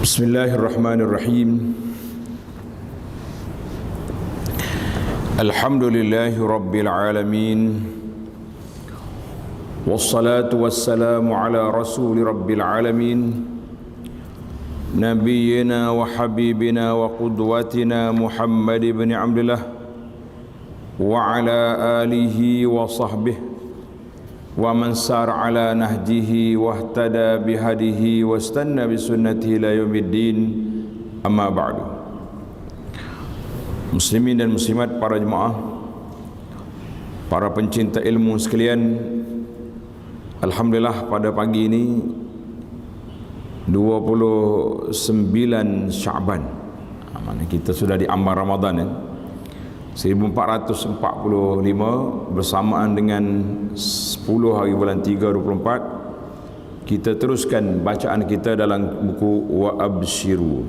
Bismillahirrahmanirrahim. Alhamdulillahi rabbil alamin. Wassalatu wassalamu ala rasuli rabbil alamin, nabiyyina wa habibina wa qudwatina Muhammad ibn Abdullah wa ala alihi wa sahbihi wa man sar ala nahjihi wahtada bihadihi wastanna bisunnatihi ila yaumiddin, amma ba'du. Muslimin dan muslimat, para jemaah, para pencinta ilmu sekalian, alhamdulillah pada pagi ini 29 Sya'ban, mana kita sudah di ambang Ramadan 1445 bersamaan dengan 10 hari bulan 3 24. Kita teruskan bacaan kita dalam buku Wa Abshiru,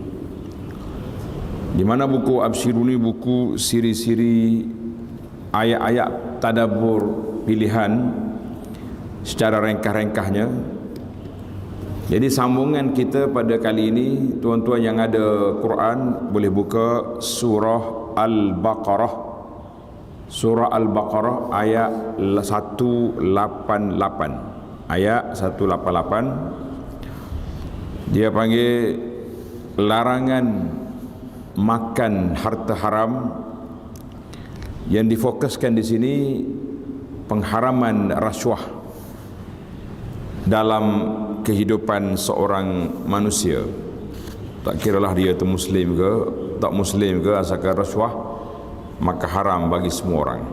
di mana buku Abshiru ni buku siri-siri ayat-ayat tadabbur pilihan secara rengkah-rengkahnya. Jadi sambungan kita pada kali ini, tuan-tuan yang ada Quran boleh buka surah Al-Baqarah, surah Al-Baqarah ayat 188, ayat 188. Dia panggil larangan makan harta haram. Yang difokuskan di sini pengharaman rasuah dalam kehidupan seorang manusia. Tak kiralah dia itu muslim ke tak muslim ke, asalkan rasuah maka haram bagi semua orang.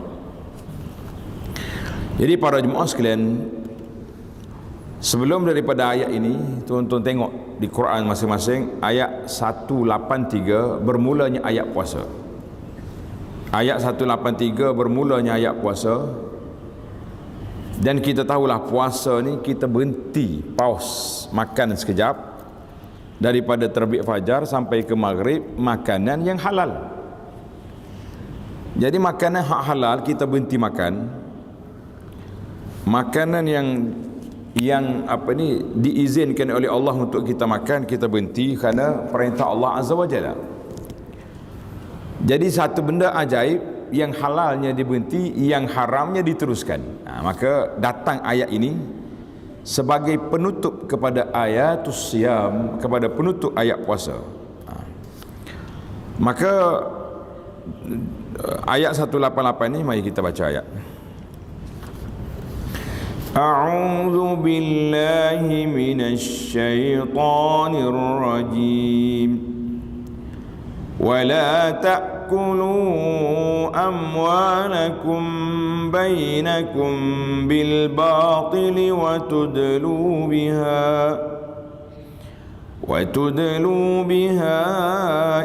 Jadi para jemaah sekalian, sebelum daripada ayat ini, tuan-tuan tengok di Quran masing-masing, ayat 183 bermulanya ayat puasa. Ayat 183 bermulanya ayat puasa. Dan kita tahulah puasa ni kita berhenti, pause, makan sekejap. Daripada terbit fajar sampai ke maghrib, makanan yang halal. Jadi makanan hak halal kita berhenti makan. Makanan yang diizinkan oleh Allah untuk kita makan, kita berhenti kerana perintah Allah Azza wa Jalla. Jadi satu benda ajaib, yang halalnya diberhenti, yang haramnya diteruskan. Maka datang ayat ini sebagai penutup kepada ayatus siyam, kepada penutup ayat puasa. Maka ayat 188 ni mari kita baca ayat. A'udzu billahi minasy syaithanir rajim. ولا تأكلوا أموالكم بينكم بالباطل وتدلوا بها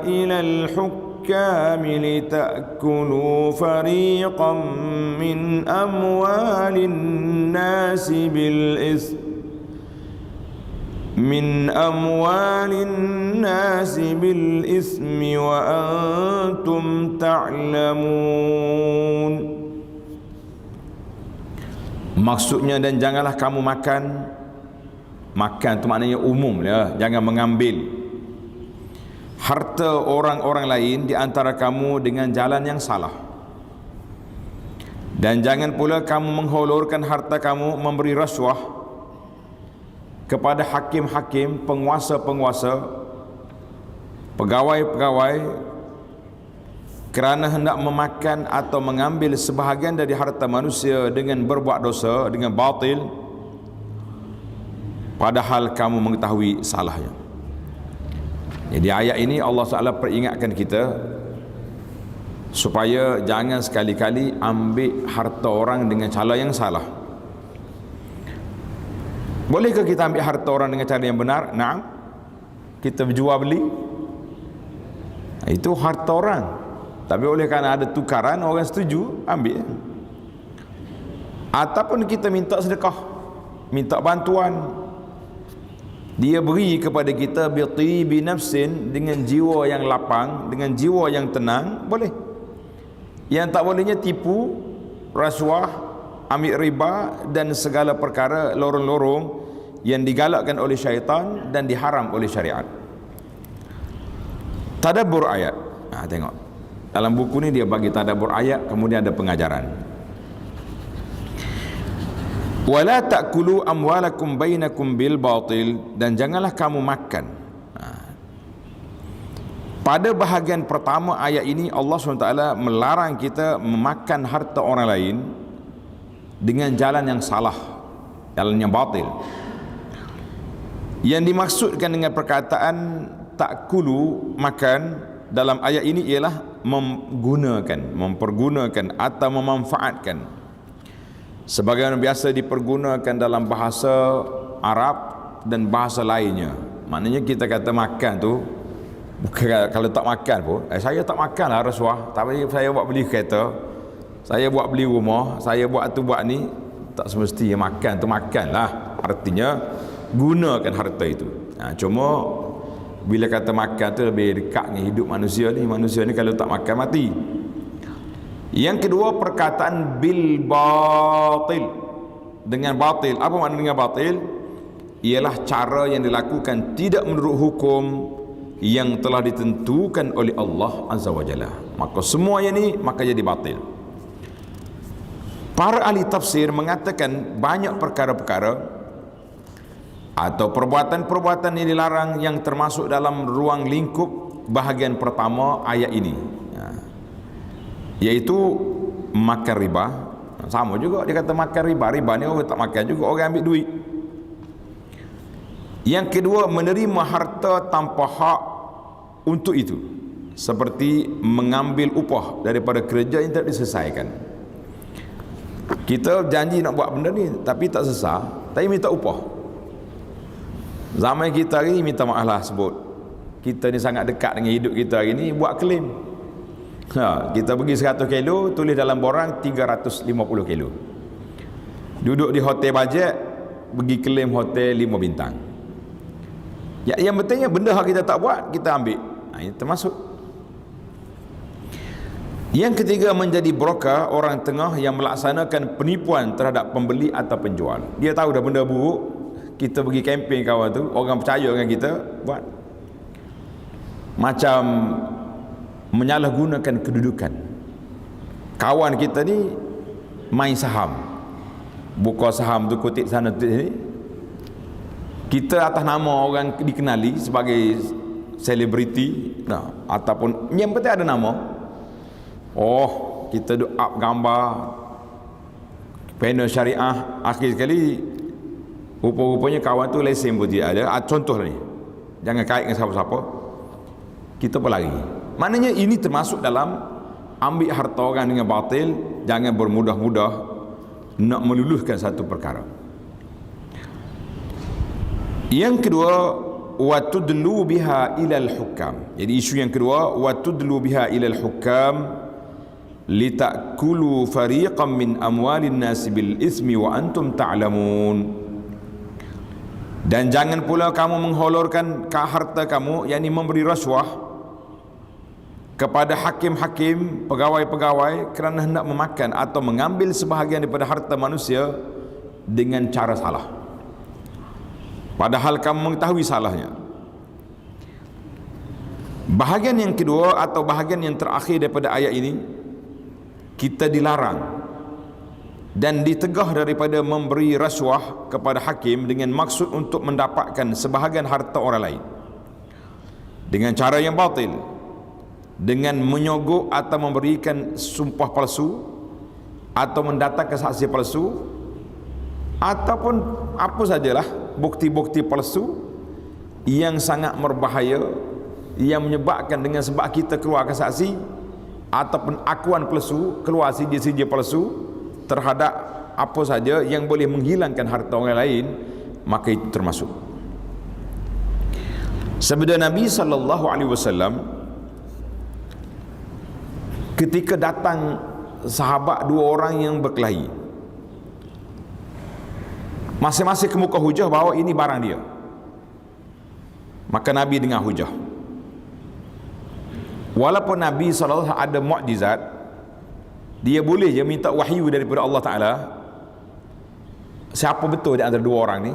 إلى الحكام لتأكلوا فريقا من أموال الناس بالإثم وأنتم تعلمون. Maksudnya, dan janganlah kamu makan tu maknanya umum ya, jangan mengambil harta orang-orang lain di antara kamu dengan jalan yang salah. Dan jangan pula kamu mengholorkan harta kamu memberi rasuah kepada hakim-hakim, penguasa-penguasa, pegawai-pegawai, kerana hendak memakan atau mengambil sebahagian dari harta manusia dengan berbuat dosa, dengan batil, padahal kamu mengetahui salahnya. Jadi ayat ini Allah SWT peringatkan kita supaya jangan sekali-kali ambil harta orang dengan cara yang salah. Bolehkah kita ambil harta orang dengan cara yang benar? Naam. Kita berjual beli, itu harta orang. Tapi oleh kerana ada tukaran, orang setuju, ambil. Ataupun kita minta sedekah, minta bantuan, dia beri kepada kita bi nafsin, dengan jiwa yang lapang, dengan jiwa yang tenang, boleh. Yang tak bolehnya tipu, rasuah, ambil riba dan segala perkara lorong-lorong yang digalakkan oleh syaitan dan diharam oleh syariat. Tadabbur ayat. Tengok. Dalam buku ni dia bagi tadabbur ayat, kemudian ada pengajaran. Wala ta'kulu amwalakum bainakum bil batil, dan janganlah kamu makan. Pada bahagian pertama ayat ini Allah SWT melarang kita memakan harta orang lain dengan jalan yang salah, jalan yang batil. Yang dimaksudkan dengan perkataan ta'kulu, makan, dalam ayat ini ialah menggunakan, mempergunakan atau memanfaatkan. Sebagaimana biasa dipergunakan dalam bahasa Arab dan bahasa lainnya. Maknanya kita kata makan tu, bukan kalau tak makan pun, saya tak makan lah rasuah, tapi saya buat beli kereta, saya buat beli rumah, saya buat tu buat ni, tak semestinya makan tu makan lah. Artinya gunakan harta itu. Cuma bila kata makan tu lebih dekat dengan hidup manusia ni. Manusia ni kalau tak makan mati. Yang kedua, perkataan bil batil, dengan batil. Apa makna dengan batil? Ialah cara yang dilakukan tidak menurut hukum yang telah ditentukan oleh Allah Azza wa Jalla. Maka semuanya ni maka jadi batil. Para ahli tafsir mengatakan banyak perkara-perkara atau perbuatan-perbuatan yang dilarang yang termasuk dalam ruang lingkup bahagian pertama ayat ini, iaitu makan riba. Sama juga dia kata makan riba. Riba ni orang tak makan juga, orang ambil duit. Yang kedua, menerima harta tanpa hak untuk itu, seperti mengambil upah daripada kerja yang tak diselesaikan. Kita janji nak buat benda ni tapi tak selesai, tapi minta upah. Zaman kita hari ni minta maaf lah sebut, kita ni sangat dekat dengan hidup kita hari ni, buat klaim. Kita pergi 100 kilo, tulis dalam borang 350 kilo. Duduk di hotel bajet, pergi klaim hotel 5 bintang. Yang pentingnya benda yang kita tak buat, kita ambil. Ini termasuk. Yang ketiga, menjadi broker, orang tengah yang melaksanakan penipuan terhadap pembeli atau penjual. Dia tahu dah benda buruk, kita pergi kempen kawan tu, orang percaya dengan kita, buat. Macam menyalahgunakan kedudukan. Kawan kita ni main saham, buka saham tu, kutip sana kutip sini. Kita atas nama orang dikenali sebagai selebriti, ataupun yang penting ada nama. Oh, kita duk up gambar panel syariah, akhir sekali rupa-rupanya kawan tu lesen pun tidak ada. Contoh ni, jangan kait dengan siapa-siapa, kita pun lari. Maknanya ini termasuk dalam ambil harta orang dengan batil. Jangan bermudah-mudah nak meluluskan satu perkara. Yang kedua, wa tudlu biha ilal hukam. Jadi isu yang kedua, wa tudlu biha ilal hukam litakulu fariqan min amwalin nasi bil ismi wa antum ta'lamun. Dan jangan pula kamu mengholorkan harta kamu, yakni memberi rasuah kepada hakim-hakim, pegawai-pegawai, kerana hendak memakan atau mengambil sebahagian daripada harta manusia dengan cara salah, padahal kamu mengetahui salahnya. Bahagian yang kedua atau bahagian yang terakhir daripada ayat ini, kita dilarang dan ditegah daripada memberi rasuah kepada hakim dengan maksud untuk mendapatkan sebahagian harta orang lain dengan cara yang batil, dengan menyogok atau memberikan sumpah palsu atau mendatangkan saksi palsu ataupun apa sajalah bukti-bukti palsu yang sangat berbahaya, yang menyebabkan dengan sebab kita keluarkan saksi ataupun akuan palsu, keluar sijil-sijil palsu terhadap apa saja yang boleh menghilangkan harta orang lain, maka itu termasuk. Sabda Nabi SAW ketika datang sahabat dua orang yang berkelahi, masing-masing kemuka hujah bahawa ini barang dia, maka Nabi dengar hujah. Walaupun Nabi SAW ada mukjizat, dia boleh je minta wahyu daripada Allah Ta'ala siapa betul di antara dua orang ni,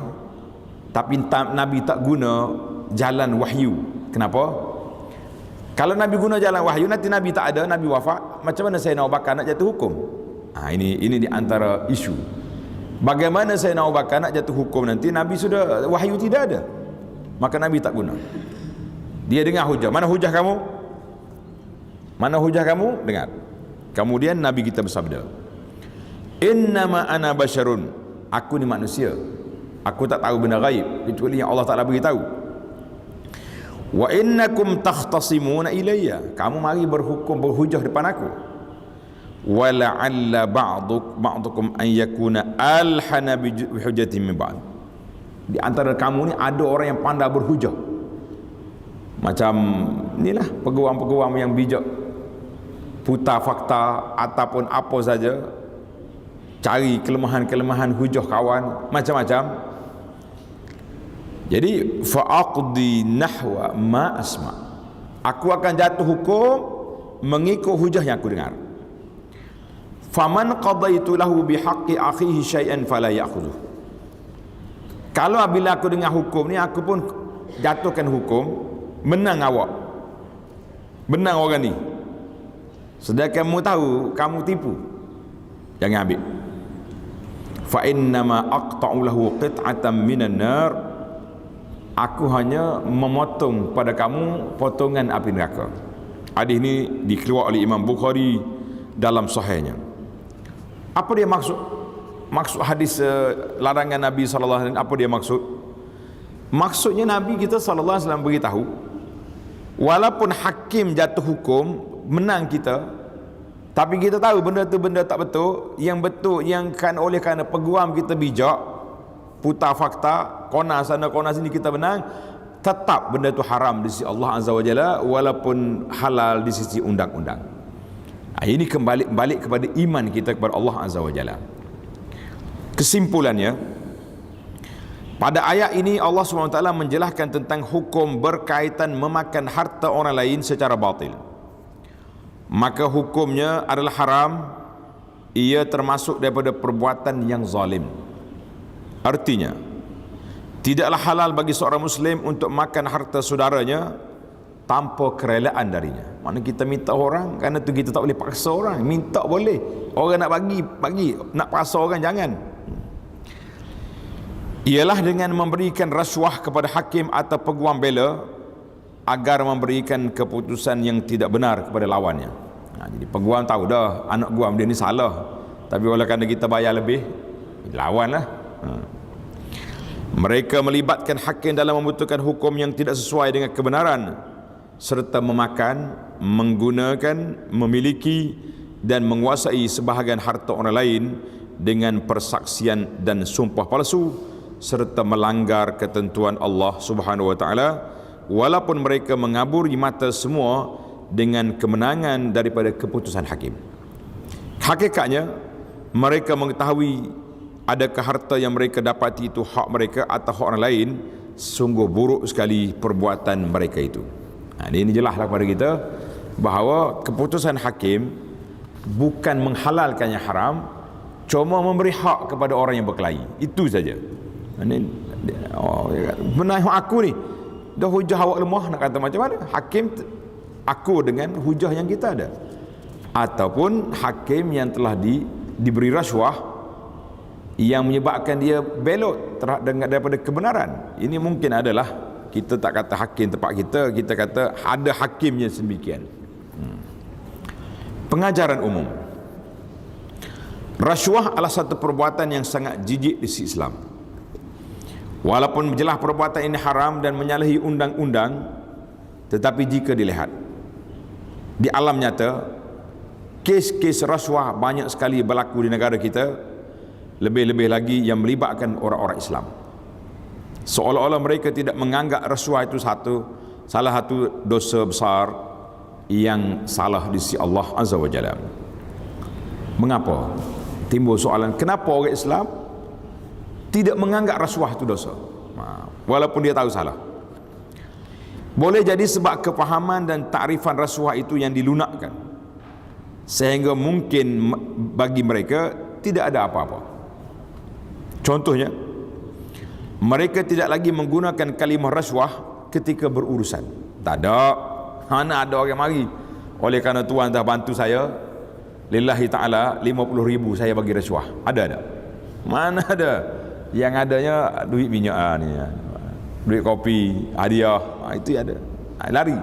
tapi Nabi tak guna jalan wahyu. Kenapa? Kalau Nabi guna jalan wahyu, nanti Nabi tak ada, Nabi wafat, macam mana Sayyidina Abu Bakar nak jatuh hukum? Ini di antara isu. Bagaimana Sayyidina Abu Bakar nak jatuh hukum nanti Nabi sudah wahyu tidak ada, maka Nabi tak guna. Dia dengar hujah. Mana hujah kamu? Mana hujah kamu? Dengar. Kemudian Nabi kita bersabda, innama ana basyarun, aku ni manusia, aku tak tahu benda gaib kecuali yang Allah Ta'ala beritahu. Wa innakum takhtasimuna ilayya, kamu mari berhukum, berhujah depan aku. Wa la'alla ba'dukum an yakuna alhana bi hujjatin min ba'd, di antara kamu ni ada orang yang pandai berhujah. Macam inilah peguam-peguam yang bijak, putar fakta ataupun apa saja, cari kelemahan-kelemahan hujah kawan, macam-macam. Jadi fa'aqdi nahwa ma asma, aku akan jatuh hukum mengikut hujah yang aku dengar. Faman qadaitu lahu bihaqqi akhihi syai'an fala ya'khudhu, kalau bila aku dengar hukum ni, aku pun jatuhkan hukum, menang awak, menang orang ni, sedangkan kamu tahu kamu tipu, jangan ambil. Fa innama aqta'u lahu qit'atan minan nar, aku hanya memotong pada kamu potongan api neraka. Hadis ini dikeluarkan oleh Imam Bukhari dalam sahihnya. Apa dia maksud? Maksud hadis larangan Nabi sallallahu alaihi wasallam, apa dia maksud? Maksudnya Nabi kita sallallahu alaihi wasallam beritahu, walaupun hakim jatuh hukum menang kita, tapi kita tahu benda tu benda tak betul, yang betul yang kan oleh kerana peguam kita bijak, putar fakta, kona sana kona sini kita menang, tetap benda itu haram di sisi Allah Azza wa Jalla walaupun halal di sisi undang-undang. Ini balik kepada iman kita kepada Allah Azza wa Jalla. Kesimpulannya, pada ayat ini Allah SWT menjelaskan tentang hukum berkaitan memakan harta orang lain secara batil. Maka hukumnya adalah haram, ia termasuk daripada perbuatan yang zalim. Artinya, tidaklah halal bagi seorang Muslim untuk makan harta saudaranya tanpa kerelaan darinya. Mana kita minta orang, kerana tu kita tak boleh paksa orang. Minta boleh, orang nak bagi, nak paksa orang jangan. Ialah dengan memberikan rasuah kepada hakim atau peguam bela agar memberikan keputusan yang tidak benar kepada lawannya. Jadi peguam tahu dah anak guam dia ni salah, tapi oleh kerana kita bayar lebih, lawanlah. Mereka melibatkan hakim dalam membentukkan hukum yang tidak sesuai dengan kebenaran, serta memakan, menggunakan, memiliki dan menguasai sebahagian harta orang lain dengan persaksian dan sumpah palsu, serta melanggar ketentuan Allah Subhanahu wa taala, walaupun mereka mengaburi mata semua dengan kemenangan daripada keputusan hakim. Hakikatnya mereka mengetahui adakah harta yang mereka dapati itu hak mereka atau hak orang lain. Sungguh buruk sekali perbuatan mereka itu. Ini jelaslah kepada kita bahawa keputusan hakim bukan menghalalkan yang haram, cuma memberi hak kepada orang yang berkelahi, itu saja. Benar aku ni dah hujah awak lemah, nak kata macam mana? Hakim aku dengan hujah yang kita ada, ataupun hakim yang telah diberi rasuah yang menyebabkan dia belot daripada kebenaran. Ini mungkin adalah, kita tak kata hakim tempat kita kata ada hakimnya sedemikian. Pengajaran umum, rasuah adalah satu perbuatan yang sangat jijik di sisi Islam. Walaupun jelas perbuatan ini haram dan menyalahi undang-undang, tetapi jika dilihat di alam nyata, kes-kes rasuah banyak sekali berlaku di negara kita, lebih-lebih lagi yang melibatkan orang-orang Islam. Seolah-olah mereka tidak menganggap rasuah itu salah satu dosa besar yang salah di sisi Allah Azza wa Jalla. Mengapa? Timbul soalan, kenapa orang Islam tidak menganggap rasuah itu dosa walaupun dia tahu salah? Boleh jadi sebab kefahaman dan takrifan rasuah itu yang dilunakkan, sehingga mungkin bagi mereka tidak ada apa-apa. Contohnya, mereka tidak lagi menggunakan kalimah rasuah ketika berurusan. Tak ada. Mana ada orang mari. Oleh kerana tuan dah bantu saya, lillahi ta'ala 50,000 saya bagi rasuah. Ada tak? Mana ada? Yang adanya duit minyak ni, duit kopi, hadiah, itu ada. Lari.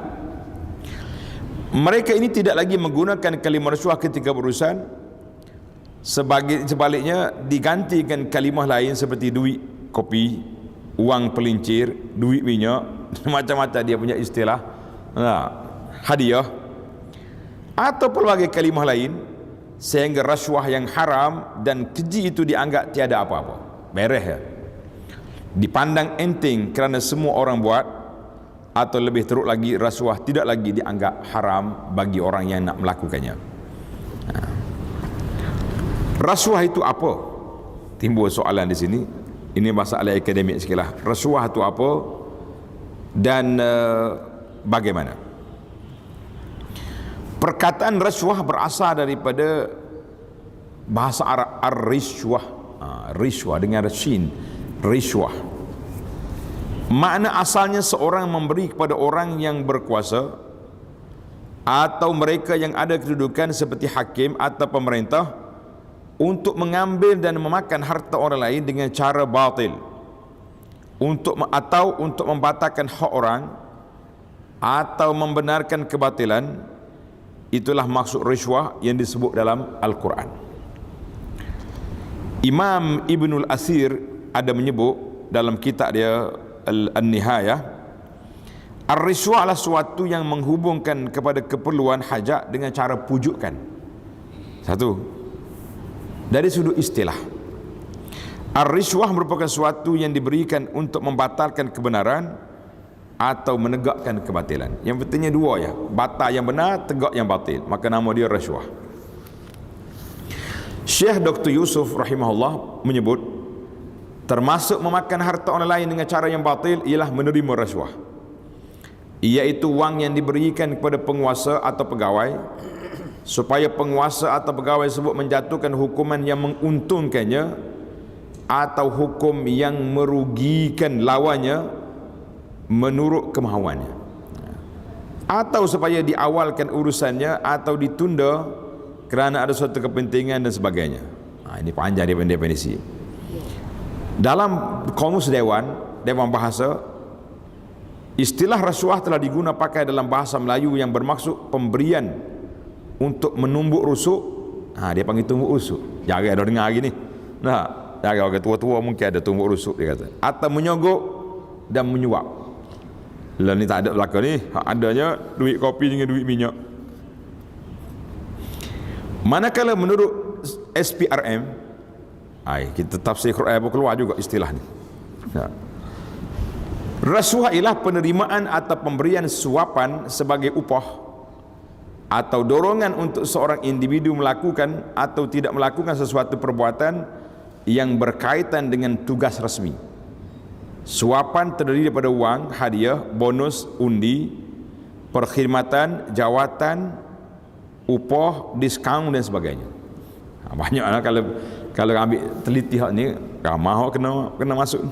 Mereka ini tidak lagi menggunakan kalimah rasuah ketika berurusan. Sebaliknya digantikan kalimah lain seperti duit kopi, wang pelincir, duit minyak, macam-macam dia punya istilah. Hadiah atau pelbagai kalimah lain, sehingga rasuah yang haram dan keji itu dianggap tiada apa-apa, beres ya, dipandang enteng kerana semua orang buat, atau lebih teruk lagi, rasuah tidak lagi dianggap haram bagi orang yang nak melakukannya. Rasuah itu apa? Timbul soalan di sini. Ini masalah akademik sekilas. Rasuah itu apa dan bagaimana? Perkataan rasuah berasal daripada bahasa Arab ar-rishwah. Rishwah dengan shin, rishwah. Makna asalnya seorang memberi kepada orang yang berkuasa atau mereka yang ada kedudukan seperti hakim atau pemerintah untuk mengambil dan memakan harta orang lain dengan cara batil, atau untuk membatalkan hak orang atau membenarkan kebatilan. Itulah maksud rishwah yang disebut dalam Al-Quran. Imam Ibnul Asir ada menyebut dalam kitab dia An-Nihayah, ar-rishwah adalah suatu yang menghubungkan kepada keperluan hajat dengan cara pujukan. Satu, dari sudut istilah, ar-rishwah merupakan suatu yang diberikan untuk membatalkan kebenaran atau menegakkan kebatilan. Yang pentingnya dua ya, batal yang benar, tegak yang batil, maka nama dia rasuah. Syekh Dr. Yusuf rahimahullah menyebut, termasuk memakan harta orang lain dengan cara yang batil ialah menerima rasuah, iaitu wang yang diberikan kepada penguasa atau pegawai supaya penguasa atau pegawai tersebut menjatuhkan hukuman yang menguntungkannya atau hukum yang merugikan lawannya menurut kemahuannya, atau supaya diawalkan urusannya atau ditunda kerana ada suatu kepentingan dan sebagainya. Ini panjang dia definisi. Dalam Kamus Dewan Bahasa, istilah rasuah telah diguna pakai dalam bahasa Melayu yang bermaksud pemberian untuk menumbuk rusuk. Dia panggil tumbuk rusuk. Jangan ada dengar lagi ni. Jangan orang tua-tua mungkin ada tumbuk rusuk dia kata. Atau menyogok dan menyuap. Lah ni tak ada belakang ni, adanya duit kopi dengan duit minyak. Manakala menurut SPRM, kita tafsir Quran pun keluar juga istilah ni. Rasuah ialah penerimaan atau pemberian suapan sebagai upah atau dorongan untuk seorang individu melakukan atau tidak melakukan sesuatu perbuatan yang berkaitan dengan tugas resmi. Suapan terdiri daripada wang, hadiah, bonus, undi, perkhidmatan, jawatan, upah, diskaun dan sebagainya. Banyaklah kalau ambil teliti hak ni, ramah kena masuk.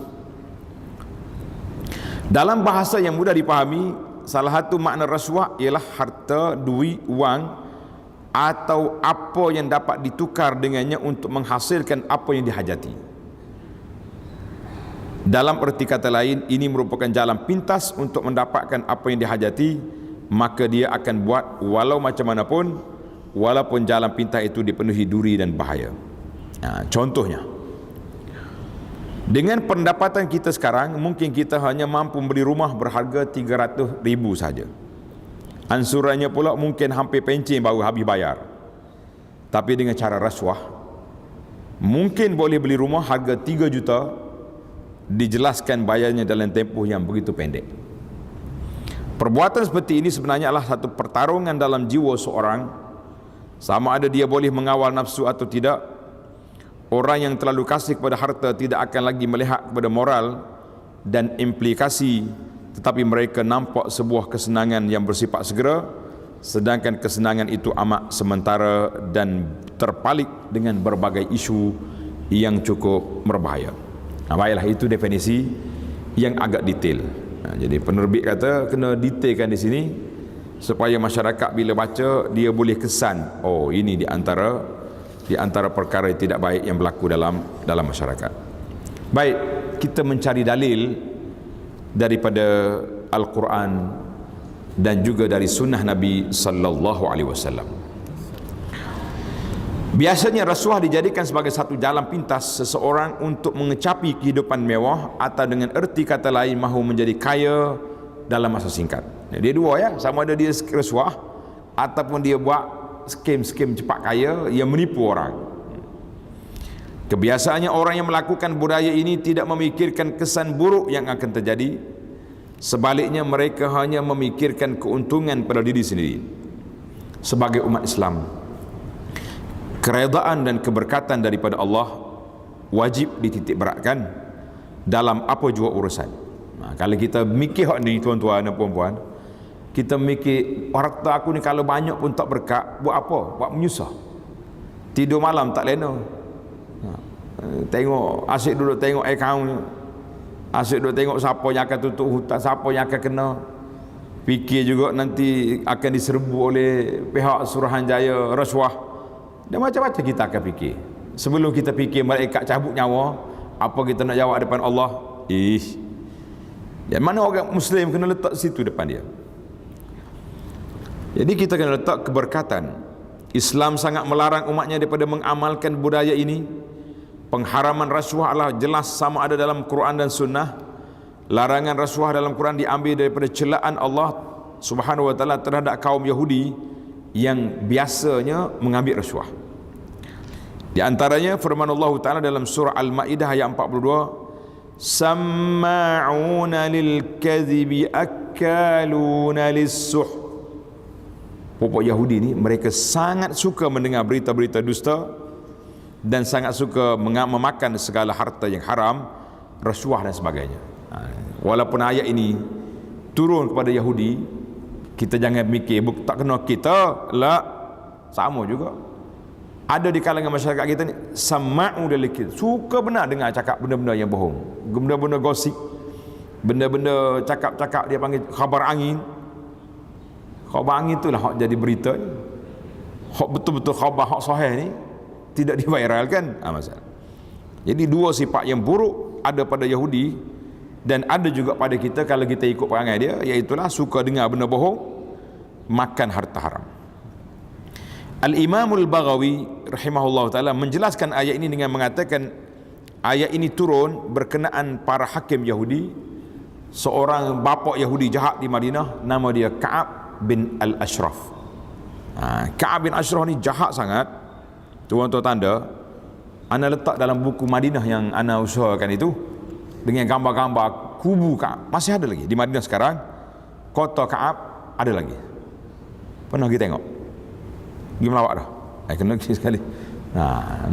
Dalam bahasa yang mudah dipahami, salah satu makna rasuah ialah harta, duit, wang atau apa yang dapat ditukar dengannya untuk menghasilkan apa yang dihajati. Dalam erti kata lain, ini merupakan jalan pintas untuk mendapatkan apa yang dihajati, maka dia akan buat walau macam mana pun, walaupun jalan pintas itu dipenuhi duri dan bahaya. Contohnya, dengan pendapatan kita sekarang, mungkin kita hanya mampu beli rumah berharga 300,000 saja. Ansurannya pula mungkin hampir pencen baru habis bayar. Tapi dengan cara rasuah, mungkin boleh beli rumah harga 3 juta, dijelaskan bayarnya dalam tempoh yang begitu pendek. Perbuatan seperti ini sebenarnya adalah satu pertarungan dalam jiwa seorang, sama ada dia boleh mengawal nafsu atau tidak. Orang yang terlalu kasih kepada harta tidak akan lagi melihat kepada moral dan implikasi, tetapi mereka nampak sebuah kesenangan yang bersifat segera, sedangkan kesenangan itu amat sementara dan terpalit dengan berbagai isu yang cukup berbahaya. Baiklah, itu definisi yang agak detail. Jadi penerbit kata kena detailkan di sini supaya masyarakat bila baca dia boleh kesan, oh ini di antara perkara yang tidak baik yang berlaku dalam masyarakat. Baik, kita mencari dalil daripada Al-Quran dan juga dari sunnah Nabi sallallahu alaihi wasallam. Biasanya rasuah dijadikan sebagai satu jalan pintas seseorang untuk mengecapi kehidupan mewah atau dengan erti kata lain mahu menjadi kaya dalam masa singkat. Dia dua ya, sama ada dia rasuah ataupun dia buat skem-skem cepat kaya yang menipu orang. Kebiasaannya orang yang melakukan budaya ini tidak memikirkan kesan buruk yang akan terjadi. Sebaliknya mereka hanya memikirkan keuntungan pada diri sendiri. Sebagai umat Islam, keredaan dan keberkatan daripada Allah wajib dititik beratkan dalam apa jua urusan. Kalau kita mikir hak ni tuan-tuan dan puan-puan, kita mikir harta aku ni kalau banyak pun tak berkat, buat apa? Buat menyusah. Tidur malam tak lena. Tengok, asyik duduk tengok akaun, asyik duduk tengok siapa yang akan tutup hutang, siapa yang akan kena. Fikir juga nanti akan diserbu oleh pihak Suruhanjaya rasuah. Dan macam-macam kita akan fikir. Sebelum kita fikir malaikat cabut nyawa, apa kita nak jawab depan Allah? Yang mana orang Muslim kena letak situ depan dia. Jadi kita kena letak keberkatan. Islam sangat melarang umatnya daripada mengamalkan budaya ini. Pengharaman rasuah adalah jelas sama ada dalam Quran dan Sunnah. Larangan rasuah dalam Quran diambil daripada celaan Allah Subhanahu wa taala terhadap kaum Yahudi yang biasanya mengambil rasuah. Di antaranya firman Allah taala dalam surah Al-Maidah ayat 42, samma'una lil kadhibi akaluna lis-suh. Pokok Yahudi ni mereka sangat suka mendengar berita-berita dusta dan sangat suka memakan segala harta yang haram, rasuah dan sebagainya. Walaupun ayat ini turun kepada Yahudi, kita jangan mikir tak kena kita lah, sama juga. Ada di kalangan masyarakat kita ni sama'u dalikid, suka benar dengar cakap benda-benda yang bohong, benda-benda gosip, benda-benda cakap-cakap dia panggil khabar angin. Khabar angin itulah hak jadi berita ni. Hak betul-betul khabar hak sahih ni tidak diviralkan. Masalah. Jadi dua sifat yang buruk ada pada Yahudi dan ada juga pada kita kalau kita ikut perangai dia, iaitulah suka dengar benda bohong, makan harta haram. Al-Imamul Baghawi rahimahullah ta'ala menjelaskan ayat ini dengan mengatakan ayat ini turun berkenaan para hakim Yahudi. Seorang bapa Yahudi jahat di Madinah, nama dia Ka'ab bin Al-Ashraf. Ka'ab bin Ashraf ni jahat sangat. Tuan-tuan tanda, ana letak dalam buku Madinah yang ana usahakan itu dengan gambar-gambar kubu Ka'ab. Masih ada lagi di Madinah sekarang. Kota Ka'ab ada lagi. Pernah pergi tengok? Pergi melawat dah? Kena pergi sekali.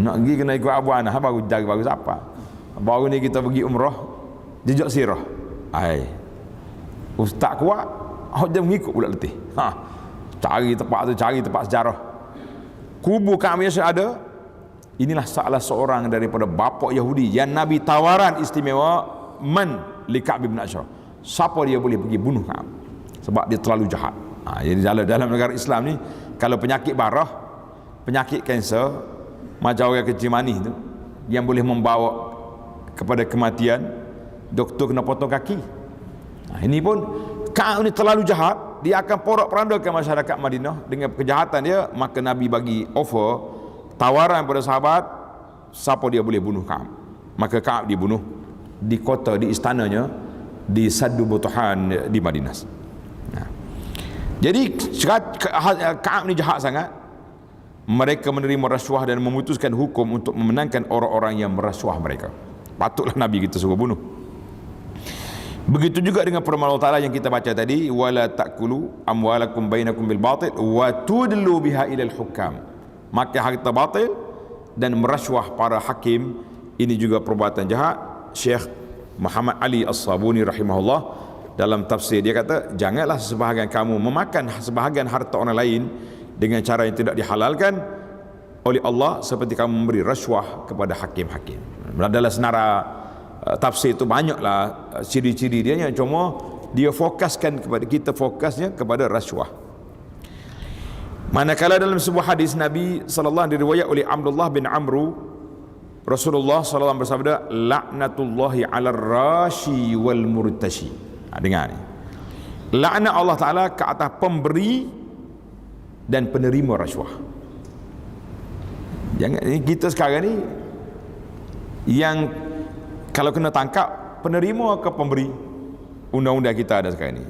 Nak pergi kena ikut Abu Anah baru jaga bagus apa. Baru ni kita pergi umrah jejak sirah. Ustaz kuat, dia mengikut pula letih. Cari tempat sejarah. Kubu Ka'ab yang ada. Inilah salah seorang daripada bapa Yahudi yang Nabi tawaran istimewa, man li Ka'ab bin Ashraf. Siapa dia boleh pergi bunuh Ka'ab sebab dia terlalu jahat. Jadi dalam negara Islam ni, kalau penyakit barah, penyakit kanser, macam orang kecil manis tu yang boleh membawa kepada kematian, doktor kena potong kaki. Ini pun Ka'ab ni terlalu jahat. Dia akan porak-porandakan masyarakat Madinah dengan kejahatan dia. Maka Nabi bagi offer, tawaran pada sahabat, siapa dia boleh bunuh Ka'ab. Maka Ka'ab dibunuh di kota, di istananya, di Saddu Butuhan di Madinah. Jadi Ka'ab ni jahat sangat. Mereka menerima rasuah dan memutuskan hukum untuk memenangkan orang-orang yang merasuah mereka. Patutlah Nabi kita suruh bunuh. Begitu juga dengan firman Allah Ta'ala yang kita baca tadi, wala ta'kulu amwalakum bainakum bil batil wa tudlu biha ilal hukam. Maka harta batil dan merasuah para hakim, ini juga perbuatan jahat. Syekh Muhammad Ali As-Sabuni rahimahullah dalam tafsir dia kata, janganlah sebahagian kamu memakan sebahagian harta orang lain dengan cara yang tidak dihalalkan oleh Allah, seperti kamu memberi rasuah kepada hakim-hakim. Dalam senara tafsir itu banyaklah ciri-ciri dia, cuma dia fokuskan kepada kita, fokusnya kepada rasuah. Manakala dalam sebuah hadis Nabi sallallahu alaihi riwayat oleh Abdullah bin Amru, Rasulullah sallallahu alaihi bersabda, laknatullahi 'alar rashi wal murtashi. Dengar ni. Laknat Allah Taala ke atas pemberi dan penerima rasuah. Jangan kita sekarang ni yang kalau kena tangkap penerima ke pemberi, undang-undang kita ada sekarang ni.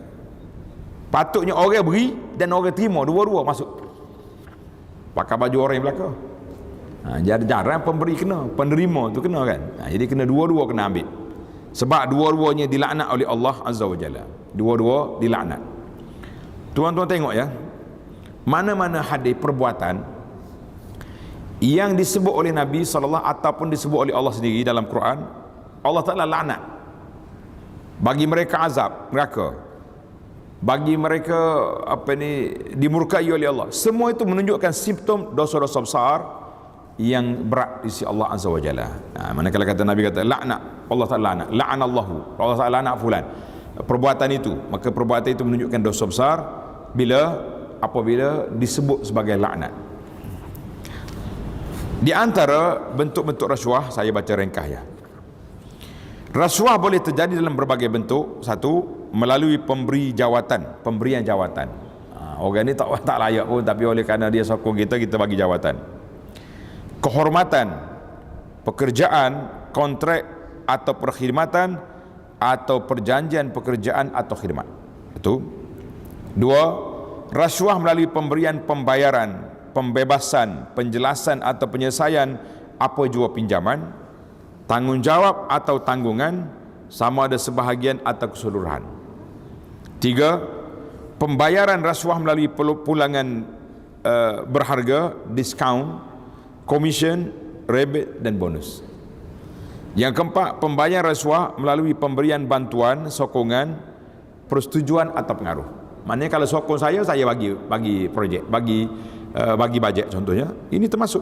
Patutnya orang beri dan orang terima, dua-dua masuk. Pakai baju orang yang belakang. Jarang pemberi kena, penerima tu kena kan. Jadi kena dua-dua kena ambil. Sebab dua-duanya dilaknat oleh Allah Azza wa Jalla. Dua-dua dilaknat. Tuan-tuan tengok ya. Mana-mana hadis perbuatan yang disebut oleh Nabi SAW ataupun disebut oleh Allah sendiri dalam Quran, Allah Ta'ala laknat. Bagi mereka azab neraka, bagi mereka dimurkai oleh Allah. Semua itu menunjukkan simptom dosa-dosa besar yang berat di sisi Allah Azza wa Jalla. Manakala kata Nabi kata laknat, Allah Ta'ala laknat, la'anallahu, Allah Ta'ala laknat fulan, perbuatan itu, maka perbuatan itu menunjukkan dosa besar apabila disebut sebagai laknat. Di antara bentuk-bentuk rasuah, saya baca ringkas ya. Rasuah boleh terjadi dalam berbagai bentuk. Satu, melalui pemberian jawatan. Orang ni tak layak pun, tapi oleh kerana dia sokong kita bagi jawatan. Kehormatan, pekerjaan, kontrak atau perkhidmatan, atau perjanjian pekerjaan atau khidmat. Itu. Dua, rasuah melalui pemberian pembayaran, pembebasan, penjelasan atau penyelesaian apa jua pinjaman, tanggungjawab atau tanggungan, sama ada sebahagian atau keseluruhan. Tiga, pembayaran rasuah melalui pulangan berharga, diskaun, komisen, rebate dan bonus. Yang keempat, pembayaran rasuah melalui pemberian bantuan, sokongan, persetujuan atau pengaruh. Maknanya kalau sokong saya bagi projek, bagi bajet contohnya, ini termasuk.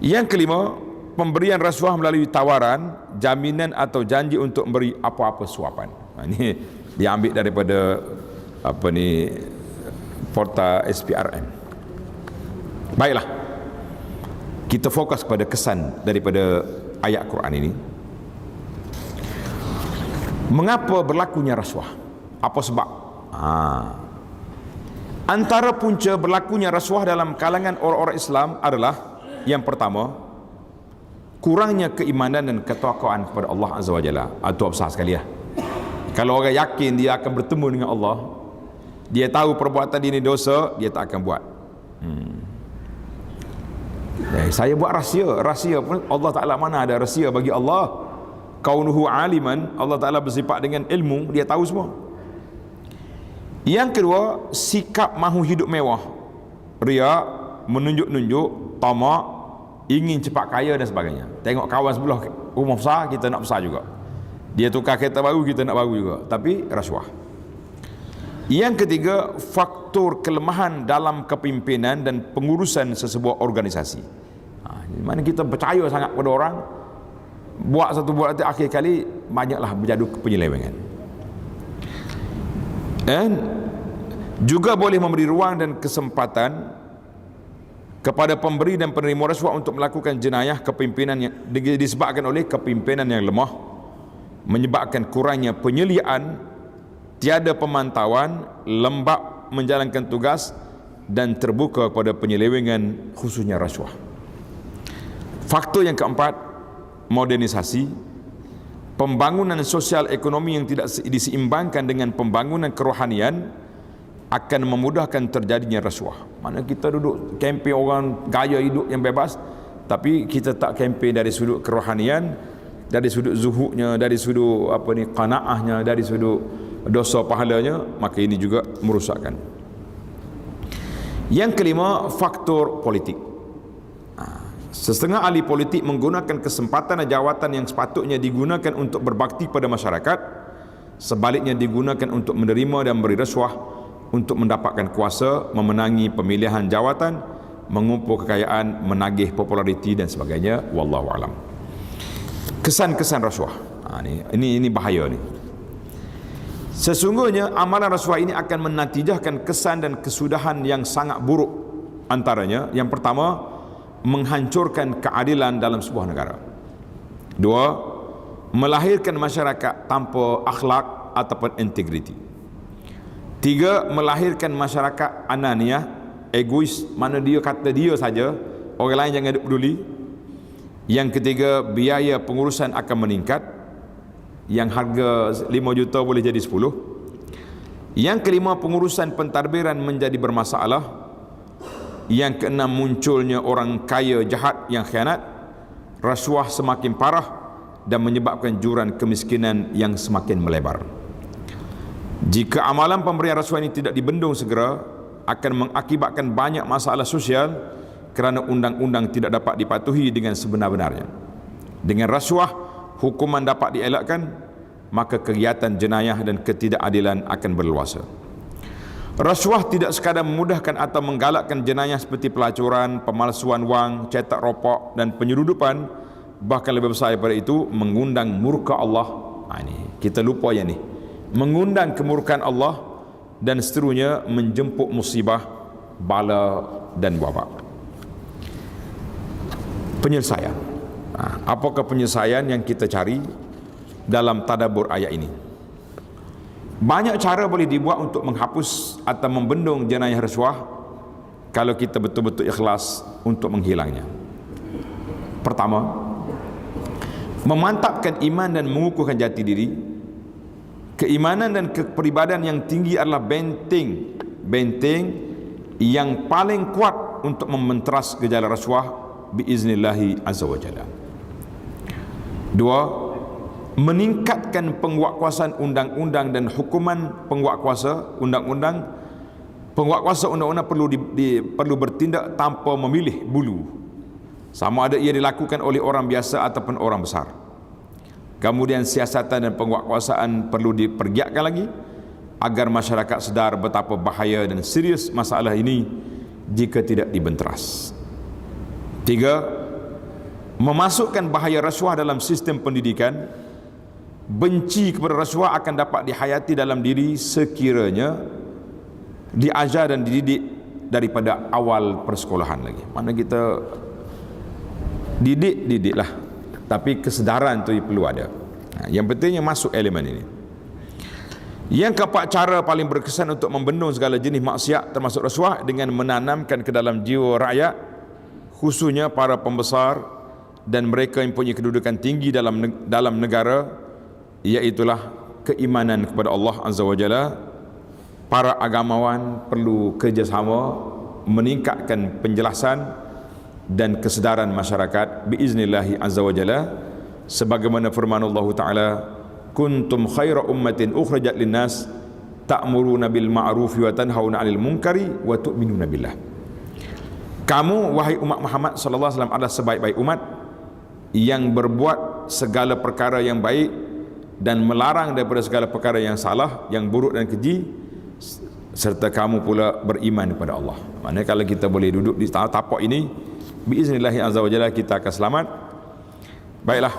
Yang kelima, pemberian rasuah melalui tawaran, jaminan atau janji untuk memberi apa-apa suapan. Ini diambil daripada portal SPRN. Baiklah, kita fokus pada kesan daripada ayat Quran ini. Mengapa berlakunya rasuah? Apa sebab? Antara punca berlakunya rasuah dalam kalangan orang-orang Islam adalah, yang pertama, kurangnya keimanan dan ketakwaan kepada Allah Azza wa Jalla. Itu besar sekali ya. Kalau orang yakin dia akan bertemu dengan Allah, dia tahu perbuatan dia ini dosa, dia tak akan buat. Saya buat rahsia pun Allah Ta'ala, mana ada rahsia bagi Allah. Kaunuhu aliman, Allah Ta'ala bersifat dengan ilmu, dia tahu semua. Yang kedua, sikap mahu hidup mewah, riak, menunjuk-nunjuk, tamak, ingin cepat kaya dan sebagainya. Tengok kawan sebelah rumah besar, kita nak besar juga. Dia tukar kereta baru, kita nak baru juga. Tapi rasuah. Yang ketiga, faktor kelemahan dalam kepimpinan dan pengurusan sesebuah organisasi. Mana kita percaya sangat pada orang, buat akhir kali banyaklah berjadu penyelewengan. Dan juga boleh memberi ruang dan kesempatan kepada pemberi dan penerima rasuah untuk melakukan jenayah kepimpinan yang disebabkan oleh kepimpinan yang lemah, menyebabkan kurangnya penyeliaan, tiada pemantauan, lembab menjalankan tugas dan terbuka kepada penyelewengan, khususnya rasuah. Faktor yang keempat, modernisasi, pembangunan sosial ekonomi yang tidak diseimbangkan dengan pembangunan kerohanian akan memudahkan terjadinya rasuah. Mana kita duduk kempen orang gaya hidup yang bebas, tapi kita tak kempen dari sudut kerohanian, dari sudut zuhudnya, dari sudut qanaahnya, dari sudut dosa pahalanya, maka ini juga merosakkan. Yang kelima, faktor politik. Setengah ahli politik menggunakan kesempatan dan jawatan yang sepatutnya digunakan untuk berbakti pada masyarakat, sebaliknya digunakan untuk menerima dan beri rasuah untuk mendapatkan kuasa, memenangi pemilihan jawatan, mengumpul kekayaan, menagih populariti dan sebagainya. Wallahu alam. Kesan-kesan rasuah. Ini bahaya ni. Sesungguhnya amalan rasuah ini akan menatijahkan kesan dan kesudahan yang sangat buruk. Antaranya, yang pertama, menghancurkan keadilan dalam sebuah negara. Dua, melahirkan masyarakat tanpa akhlak ataupun integriti. Tiga, melahirkan masyarakat ananiah, egois, mana dia kata dia saja, orang lain jangan peduli. Yang ketiga, biaya pengurusan akan meningkat, yang harga 5 juta boleh jadi 10. Yang kelima, pengurusan pentadbiran menjadi bermasalah. Yang keenam, munculnya orang kaya jahat yang khianat. Rasuah semakin parah dan menyebabkan jurang kemiskinan yang semakin melebar. Jika amalan pemberian rasuah ini tidak dibendung segera, akan mengakibatkan banyak masalah sosial kerana undang-undang tidak dapat dipatuhi dengan sebenar-benarnya. Dengan rasuah, hukuman dapat dielakkan, maka kegiatan jenayah dan ketidakadilan akan berleluasa. Rasuah tidak sekadar memudahkan atau menggalakkan jenayah seperti pelacuran, pemalsuan wang, cetak rokok dan penyeludupan, bahkan lebih besar daripada itu, mengundang murka Allah. Ini kita lupa ya ni, mengundang kemurkaan Allah, dan seterusnya menjemput musibah, bala dan wabak. Penyelesaian. Apakah penyelesaian yang kita cari dalam tadabbur ayat ini? Banyak cara boleh dibuat untuk menghapus atau membendung jenayah rasuah kalau kita betul-betul ikhlas untuk menghilangnya. Pertama, memantapkan iman dan mengukuhkan jati diri. Keimanan dan kepribadian yang tinggi adalah benteng yang paling kuat untuk mementeras gejala rasuah biiznillahi azza wa jalla. Dua, meningkatkan penguatkuasaan undang-undang dan hukuman penguatkuasa undang-undang. Penguatkuasa undang-undang perlu bertindak tanpa memilih bulu, sama ada ia dilakukan oleh orang biasa ataupun orang besar. Kemudian siasatan dan penguatkuasaan perlu dipergiatkan lagi agar masyarakat sedar betapa bahaya dan serius masalah ini jika tidak dibenteras. Tiga, memasukkan bahaya rasuah dalam sistem pendidikan. Benci kepada rasuah akan dapat dihayati dalam diri sekiranya diajar dan dididik daripada awal persekolahan lagi. Mana kita didiklah, tapi kesedaran tu perlu ada. Yang pentingnya masuk elemen ini. Yang keempat, cara paling berkesan untuk membendung segala jenis maksiat termasuk rasuah dengan menanamkan ke dalam jiwa rakyat, khususnya para pembesar dan mereka yang punya kedudukan tinggi dalam negara, iaitulah keimanan kepada Allah Azza wa Jalla. Para agamawan perlu kerjasama meningkatkan penjelasan dan kesedaran masyarakat biiznillahi azza wa jalla, sebagaimana firman Allah Ta'ala, kuntum khaira ummatin ukhrijat linnas ta'muruna bil ma'rufi wa tanhauna 'anil munkari wa tu'minuna billah. Kamu wahai umat Muhammad sallallahu alaihi wasallam adalah sebaik-baik umat yang berbuat segala perkara yang baik dan melarang daripada segala perkara yang salah, yang buruk dan keji, serta kamu pula beriman kepada Allah. Maknanya kalau kita boleh duduk di tapak ini, biiznillahi azza wa jalla, kita akan selamat. Baiklah,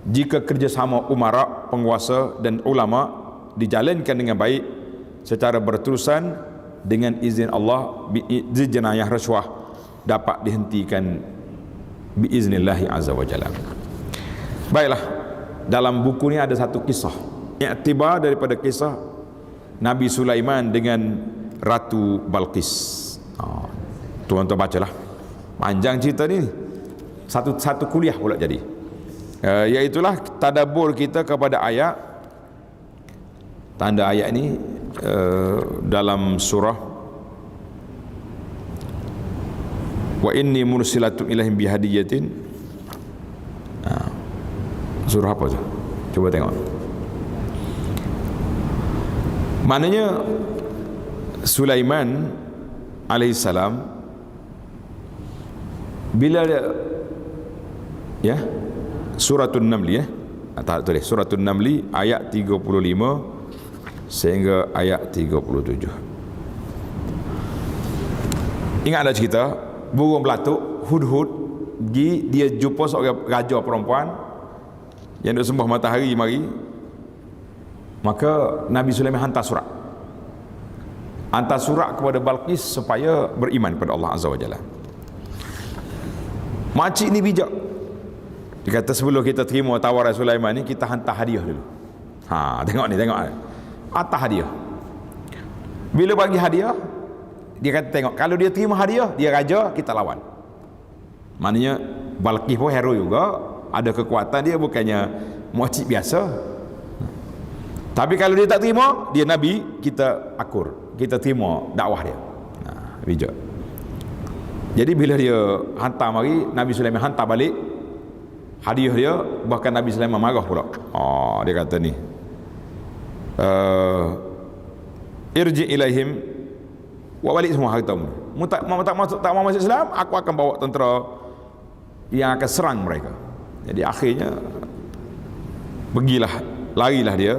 jika kerjasama umara, penguasa dan ulama dijalankan dengan baik secara berterusan, dengan izin Allah, jenayah rasuah dapat dihentikan biiznillahi azza wa jalla. Baiklah, dalam buku ini ada satu kisah, iktibar daripada kisah Nabi Sulaiman dengan Ratu Balqis. Tuan-tuan bacalah, panjang cerita ni, satu kuliah pula jadi. Iaitulah tadabbur kita kepada ayat, tanda ayat ni dalam surah wa inni mursilatun ilaihim bihadiyatin. Surah apa tu? Cuba tengok. Maknanya Sulaiman alaihissalam bila ya, suratul Naml, tak tulis suratul Naml ayat 35 sehingga ayat 37. Ingatlah cerita burung belatuk hudhud pergi, dia jumpa seorang raja perempuan yang duk sembah matahari mari. Maka Nabi Sulaiman hantar surat. Hantar surat kepada Balqis supaya beriman kepada Allah Azza wa Jalla. Makcik ni bijak. Dia kata sebelum kita terima tawaran Sulaiman ni, kita hantar hadiah dulu. Tengok ni. Hantar hadiah. Bila bagi hadiah, dia kata tengok, kalau dia terima hadiah, dia raja, kita lawan. Maknanya Balqis pun hero juga, ada kekuatan, dia bukannya makcik biasa. Tapi kalau dia tak terima, dia nabi, kita akur, kita terima dakwah dia. Bijak. Jadi bila dia hantar mari, Nabi Sulaiman hantar balik hadiah dia, bahkan Nabi Sulaiman marah pula. Dia kata ni, irji ilaihim, buat balik semua hartamu. Tak mau masuk Islam, aku akan bawa tentera yang akan serang mereka. Jadi akhirnya larilah dia.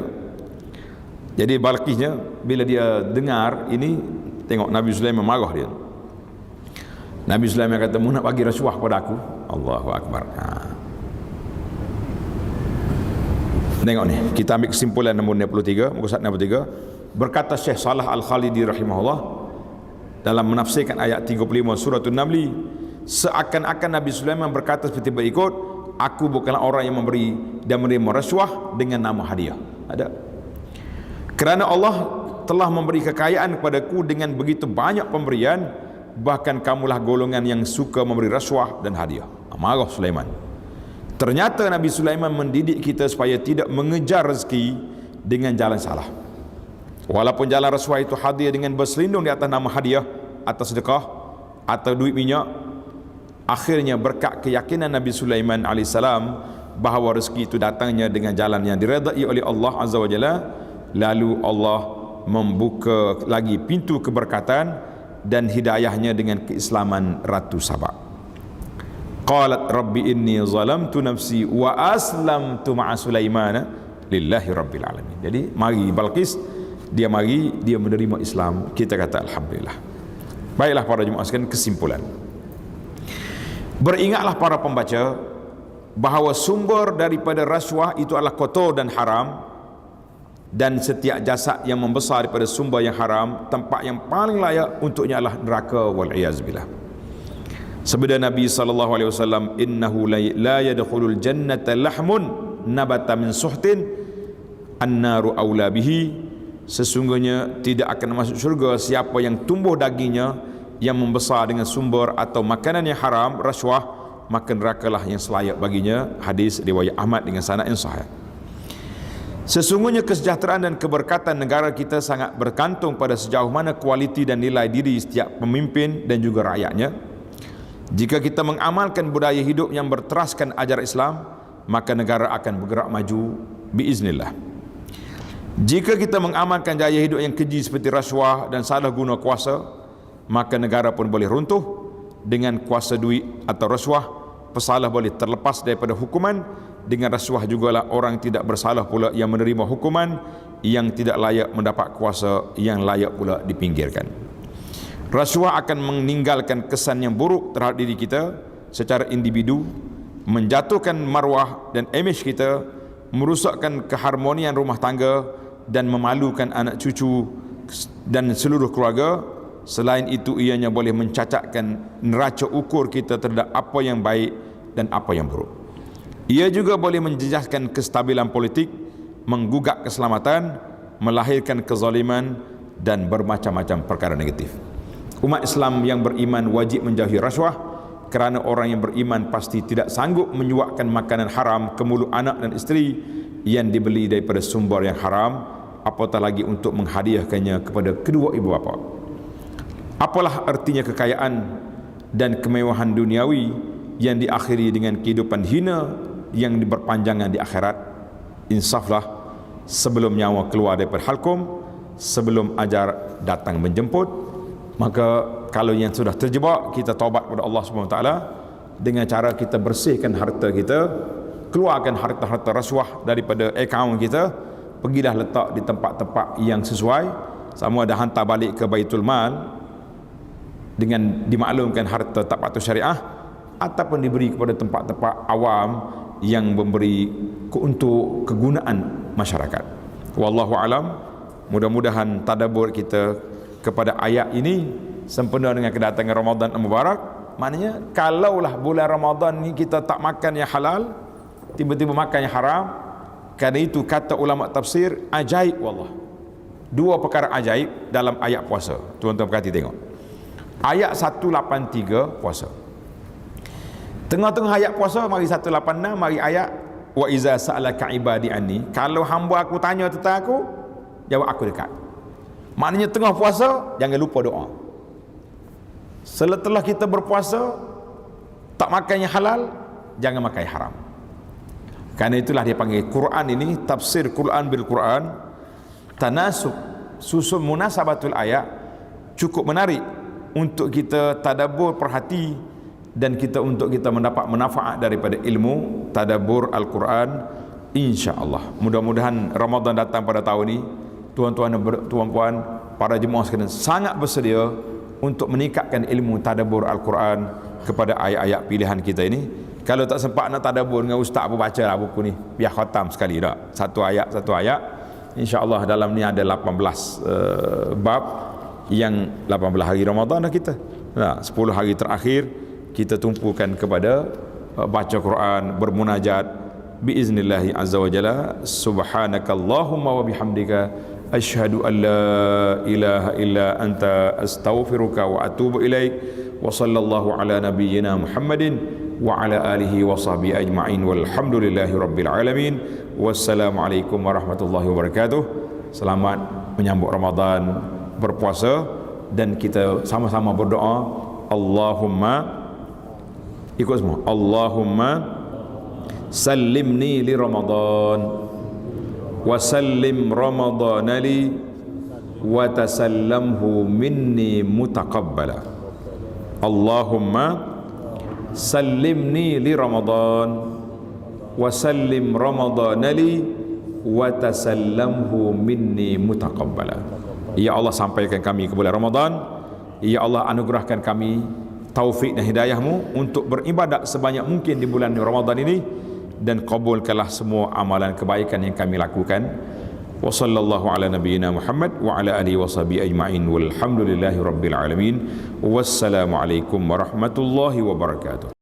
Jadi Balqisnya bila dia dengar ini, tengok Nabi Sulaiman marah dia. Nabi Sulaiman kata, mu nak bagi rasuah kepada aku? Allahu Akbar. Tengok ni, kita ambil kesimpulan nombor 63, muka surat 63. Berkata Syekh Salah Al-Khalidi rahimahullah dalam menafsirkan ayat 35 surah An-Naml, seakan-akan Nabi Sulaiman berkata seperti berikut, aku bukanlah orang yang memberi dan menerima rasuah dengan nama hadiah. Ada. Kerana Allah telah memberi kekayaan kepadaku dengan begitu banyak pemberian, bahkan kamulah golongan yang suka memberi rasuah dan hadiah. Marah Sulaiman. Ternyata Nabi Sulaiman mendidik kita supaya tidak mengejar rezeki dengan jalan salah. Walaupun jalan rasuah itu hadir dengan berselindung di atas nama hadiah atau sedekah atau duit minyak, akhirnya berkat keyakinan Nabi Sulaiman AS bahawa rezeki itu datangnya dengan jalan yang diredai oleh Allah Azza wa Jalla, lalu Allah membuka lagi pintu keberkatan dan hidayahnya dengan keislaman Ratu Sabah. Qalat rabbi inni zalamtu nafsi wa aslamtu ma'a Sulaimana lillahi rabbil alamin. Jadi mari Balqis, dia menerima Islam, kita kata alhamdulillah. Baiklah para jemaah sekalian, kesimpulan. Beringatlah para pembaca bahawa sumber daripada rasuah itu adalah kotor dan haram, dan setiap jasad yang membesar daripada sumber yang haram, tempat yang paling layak untuknya adalah neraka, wal iyaz billah. Sabda Nabi SAW, innahu la yadkhulul jannata lahmun nabata min suhtin annaru aula bihi. Sesungguhnya tidak akan masuk syurga siapa yang tumbuh dagingnya yang membesar dengan sumber atau makanan yang haram, rasuah, maka nerakalah yang selayak baginya. Hadis riwayat Ahmad dengan sanad yang sahih. Sesungguhnya kesejahteraan dan keberkatan negara kita sangat bergantung pada sejauh mana kualiti dan nilai diri setiap pemimpin dan juga rakyatnya. Jika kita mengamalkan budaya hidup yang berteraskan ajaran Islam, maka negara akan bergerak maju biiznillah. Jika kita mengamalkan gaya hidup yang keji seperti rasuah dan salah guna kuasa, maka negara pun boleh runtuh. Dengan kuasa duit atau rasuah, pesalah boleh terlepas daripada hukuman. Dengan rasuah jugalah orang tidak bersalah pula yang menerima hukuman, yang tidak layak mendapat kuasa yang layak pula dipinggirkan. Rasuah akan meninggalkan kesan yang buruk terhadap diri kita secara individu, menjatuhkan maruah dan imej kita, merusakkan keharmonian rumah tangga dan memalukan anak cucu dan seluruh keluarga. Selain itu, ianya boleh mencacatkan neraca ukur kita terhadap apa yang baik dan apa yang buruk. Ia juga boleh menjejaskan kestabilan politik, menggugak keselamatan, melahirkan kezaliman dan bermacam-macam perkara negatif. Umat Islam yang beriman wajib menjauhi rasuah, kerana orang yang beriman pasti tidak sanggup menyuapkan makanan haram ke mulut anak dan isteri yang dibeli daripada sumber yang haram, apatah lagi untuk menghadiahkannya kepada kedua ibu bapa. Apalah artinya kekayaan dan kemewahan duniawi yang diakhiri dengan kehidupan hina yang berpanjangan di akhirat? Insaflah sebelum nyawa keluar daripada halkum, sebelum ajar datang menjemput. Maka kalau yang sudah terjebak, kita taubat kepada Allah SWT dengan cara kita bersihkan harta kita, keluarkan harta-harta rasuah daripada akaun kita, pergilah letak di tempat-tempat yang sesuai, sama ada hantar balik ke Baitul Mal dengan dimaklumkan harta tak patuh syariah, ataupun diberi kepada tempat-tempat awam yang memberi untuk kegunaan masyarakat. Wallahu alam. Mudah-mudahan tadabbur kita kepada ayat ini sempena dengan kedatangan Ramadan yang mubarak. Maknanya kalaulah bulan Ramadan ni kita tak makan yang halal, tiba-tiba makan yang haram, kerana itu kata ulama tafsir ajaib wallah. Dua perkara ajaib dalam ayat puasa. Tuan-tuan perhati tengok. Ayat 183 puasa. Tengah-tengah ayat puasa mari 186, mari ayat wa iza sa'alaka ibadi anni. Kalau hamba aku tanya tentang aku, jawab aku dekat. Maknanya tengah puasa jangan lupa doa. Setelah kita berpuasa tak makan yang halal, jangan makan yang haram. Karena itulah dia panggil Quran ini tafsir Quran bil Quran, tanasub, susun munasabatul ayat, cukup menarik untuk kita tadabbur, perhati, dan untuk kita mendapat manfaat daripada ilmu tadabbur Al-Quran, insya-Allah. Mudah-mudahan Ramadan datang pada tahun ini, tuan-tuan dan tuan-puan, para jemaah sekalian sangat bersedia untuk meningkatkan ilmu tadabbur Al-Quran kepada ayat-ayat pilihan kita ini. Kalau tak sempat nak tadabbur dengan ustaz, apa bacalah buku ni, biar khatam sekali dah, satu ayat insya-Allah. Dalam ni ada 18 bab, yang 18 hari Ramadan dah kita. 10 hari terakhir kita tumpukan kepada baca Quran, bermunajat biiznillahi azza wa jalla. Subhanakallahumma wa bihamdika asyhadu an la ilaha illa anta astaghfiruka wa atubu ilaik. Wa sallallahu ala nabiyyina Muhammadin wa ala alihi wa sahbihi ajma'in walhamdulillahi rabbil alamin. Wassalamu alaikum warahmatullahi wabarakatuh. Selamat menyambut Ramadan, berpuasa, dan kita sama-sama berdoa. Allahumma, ikut semua, Allahumma sallimni li Ramadan wa sallim Ramadana li wa tasallamhu minni mutaqabbala. Allahumma sallimni li Ramadan wa sallim Ramadana li wa tasallamhu minni mutaqabbala. Ya Allah, sampaikan kami ke bulan Ramadan. Ya Allah, anugerahkan kami taufik dan hidayahmu untuk beribadat sebanyak mungkin di bulan Ramadan ini, dan kabulkanlah semua amalan kebaikan yang kami lakukan. Wa sallallahu ala nabiyyina Muhammad wa ala alihi wa sahbihi ajma'in walhamdulillahi rabbil alamin. Wassalamu alaikum warahmatullahi wabarakatuh.